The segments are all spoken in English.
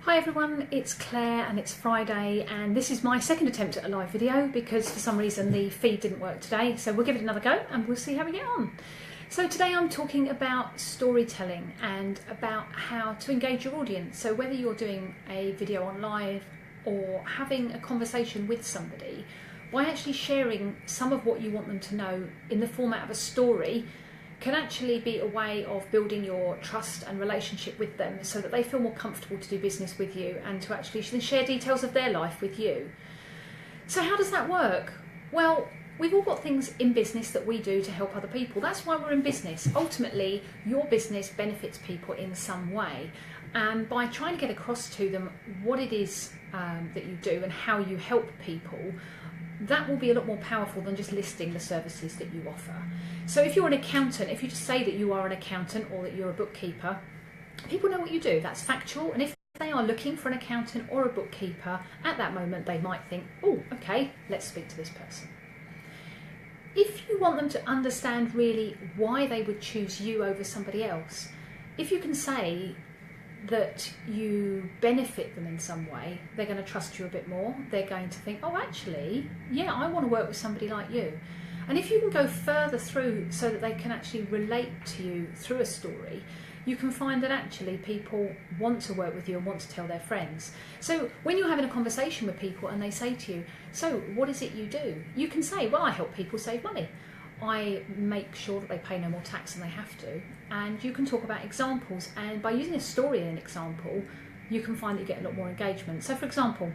Hi everyone, it's Claire and it's Friday and this is my second attempt at a live video because for some reason the feed didn't work today, so we'll give it another go and we'll see how we get on. So today I'm talking about storytelling and about how to engage your audience. So whether you're doing a video on live or having a conversation with somebody, by actually sharing some of what you want them to know in the format of a story can actually be a way of building your trust and relationship with them so that they feel more comfortable to do business with you and to actually share details of their life with you. So how does that work? Well, we've all got things in business that we do to help other people. That's why we're in business. Ultimately, your business benefits people in some way. And by trying to get across to them what it is that you do and how you help people, that will be a lot more powerful than just listing the services that you offer. So if you're an accountant, if you just say that you are an accountant or that you're a bookkeeper, people know what you do. That's factual. And if they are looking for an accountant or a bookkeeper, at that moment they might think, oh, okay, let's speak to this person. If you want them to understand really why they would choose you over somebody else, if you can say that you benefit them in some way, they're going to trust you a bit more. They're going to think, oh, actually, yeah, I want to work with somebody like you. And if you can go further through so that they can actually relate to you through a story, you can find that actually people want to work with you and want to tell their friends. So when you're having a conversation with people and they say to you, so what is it you do? You can say, well, I help people save money. I make sure that they pay no more tax than they have to. And you can talk about examples, and by using a story in an example, you can find that you get a lot more engagement. So for example,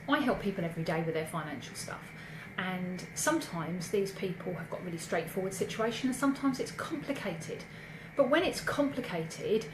I help people every day with their financial stuff. And sometimes these people have got really straightforward situations and sometimes it's complicated. But when it's complicated,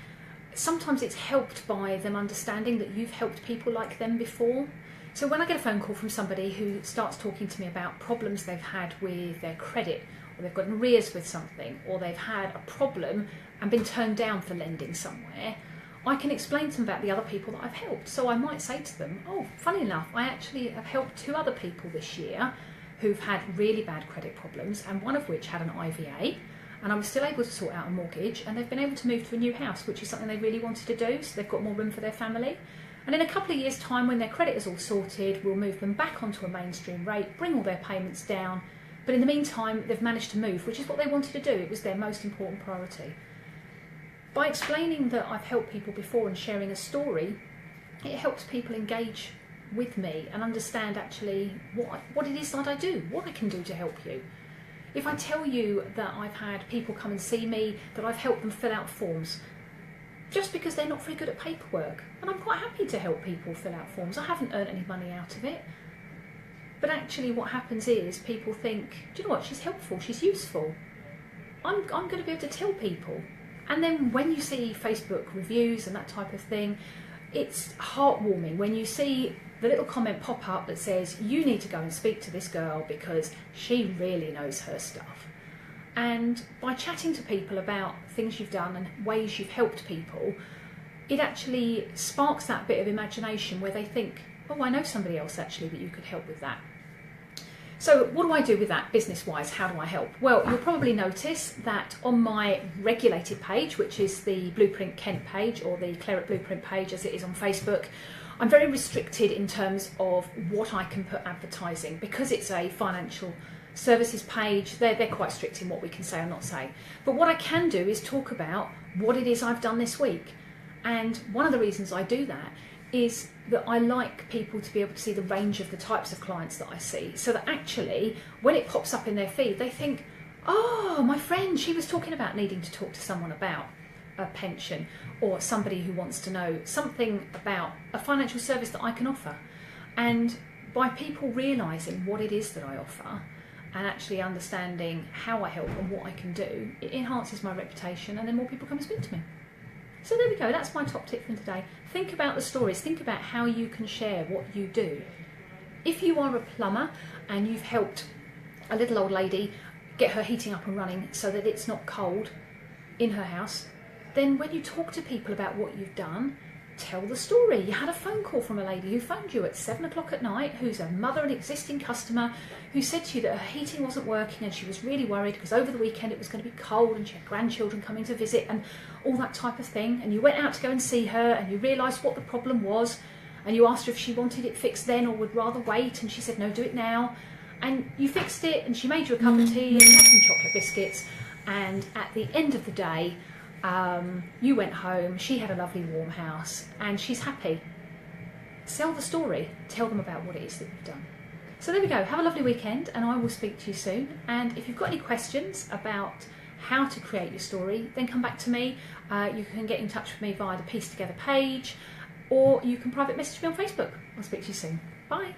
sometimes it's helped by them understanding that you've helped people like them before. So when I get a phone call from somebody who starts talking to me about problems they've had with their credit, or they've got an arrears with something, or they've had a problem and been turned down for lending somewhere, I can explain to them about the other people that I've helped. So I might say to them, oh, funny enough, I actually have helped 2 other people this year who've had really bad credit problems, and one of which had an IVA, and I was still able to sort out a mortgage, and they've been able to move to a new house, which is something they really wanted to do, so they've got more room for their family. And in a couple of years' time, when their credit is all sorted, we'll move them back onto a mainstream rate, bring all their payments down, but in the meantime, they've managed to move, which is what they wanted to do. It was their most important priority. By explaining that I've helped people before and sharing a story, it helps people engage with me and understand actually what it is that I do, what I can do to help you. If I tell you that I've had people come and see me, that I've helped them fill out forms, just because they're not very good at paperwork, and I'm quite happy to help people fill out forms. I haven't earned any money out of it. But actually what happens is people think, do you know what, she's helpful, she's useful. I'm going to be able to tell people. And then when you see Facebook reviews and that type of thing, it's heartwarming when you see the little comment pop up that says, you need to go and speak to this girl because she really knows her stuff. And by chatting to people about things you've done and ways you've helped people, it actually sparks that bit of imagination where they think, oh, I know somebody else actually that you could help with that. So what do I do with that business-wise? How do I help? Well, you'll probably notice that on my regulated page, which is the Blueprint Kent page or the Claire at Blueprint page as it is on Facebook, I'm very restricted in terms of what I can put advertising because it's a financial services page. They're quite strict in what we can say or not say. But what I can do is talk about what it is I've done this week. And one of the reasons I do that is that I like people to be able to see the range of the types of clients that I see, so that actually when it pops up in their feed they think, oh, my friend, she was talking about needing to talk to someone about a pension, or somebody who wants to know something about a financial service that I can offer. And by people realising what it is that I offer and actually understanding how I help and what I can do, it enhances my reputation and then more people come and speak to me. So there we go, that's my top tip from today. Think about the stories, think about how you can share what you do. If you are a plumber and you've helped a little old lady get her heating up and running so that it's not cold in her house, then when you talk to people about what you've done, tell the story. You had a phone call from a lady who phoned you at 7 o'clock at night, who's a mother and existing customer, who said to you that her heating wasn't working and she was really worried because over the weekend it was going to be cold and she had grandchildren coming to visit and all that type of thing. And you went out to go and see her and you realised what the problem was, and you asked her if she wanted it fixed then or would rather wait, and she said no, do it now. And you fixed it and she made you a cup of tea and you had some chocolate biscuits, and at the end of the day you went home, she had a lovely warm house and she's happy. Sell the story, tell them about what it is that you've done. So there we go, have a lovely weekend and I will speak to you soon. And if you've got any questions about how to create your story, then come back to me. You can get in touch with me via the Piece Together page, or you can private message me on Facebook. I'll speak to you soon. Bye.